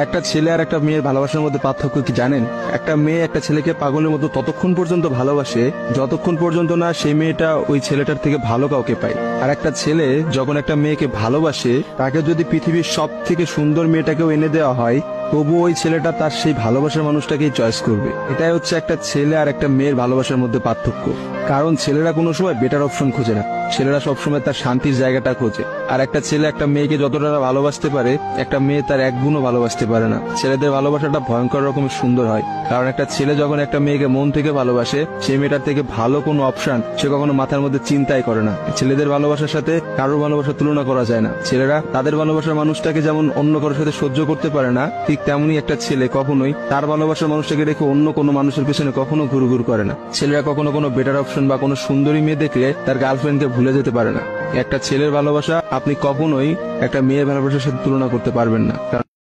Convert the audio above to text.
একটা ছেলে আর একটা মেয়ের ভালোবাসার মধ্যে পার্থক্য কি জানেন? একটা মেয়ে একটা ছেলেকে পাগলের মতো ততক্ষণ পর্যন্ত ভালোবাসে যতক্ষণ পর্যন্ত না সেই মেয়েটা ওই ছেলেটার থেকে ভালো কাউকে পায়। আর একটা ছেলে যখন একটা মেয়েকে ভালোবাসে, তাকে যদি পৃথিবীর সব থেকে সুন্দর মেয়েটাকেও এনে দেওয়া হয়, তবু ওই ছেলেটা তার সেই ভালোবাসার মানুষটাকেই চয়েস করবে। এটাই হচ্ছে একটা ছেলে আর একটা মেয়ের ভালোবাসার মধ্যে পার্থক্য। কারণ ছেলেরা কোনো সময় বেটার অপশন খোঁজে না, ছেলেরা সবসময় তার শান্তির জায়গাটা খোঁজে। আর একটা ছেলে একটা মেয়েকে যতটা ভালোবাসতে পারে, একটা মেয়ে তার এক গুণও ভালোবাসতে পারে না। ছেলেদের ভালোবাসাটা ভয়ঙ্কর রকমের সুন্দর হয়, কারণ একটা ছেলে যখন একটা মেয়েকে মন থেকে ভালোবাসে, সেই মেয়েটার থেকে ভালো কোনো অপশন সে কখনো মাথার মধ্যে চিন্তাই করে না। ছেলেদের ভালোবাসার সাথে কারোর ভালোবাসার তুলনা করা যায় না। ছেলেরা তাদের ভালোবাসার মানুষটাকে যেমন অন্য কারোর সাথে সহ্য করতে পারে না, ঠিক তেমনি একটা ছেলে কখনোই তার ভালোবাসার মানুষটাকে রেখে অন্য কোনো মানুষের পেছনে কখনো ঘুরঘুর করে না। ছেলেরা কখনো কোনো বেটার অপশন বা কোনো সুন্দরী মেয়ে দেখলে তার গার্লফ্রেন্ডকে ভুলে যেতে পারে না। একটা ছেলের ভালোবাসা আপনি কখনোই একটা মেয়ের ভালোবাসার সাথে তুলনা করতে পারবেন না।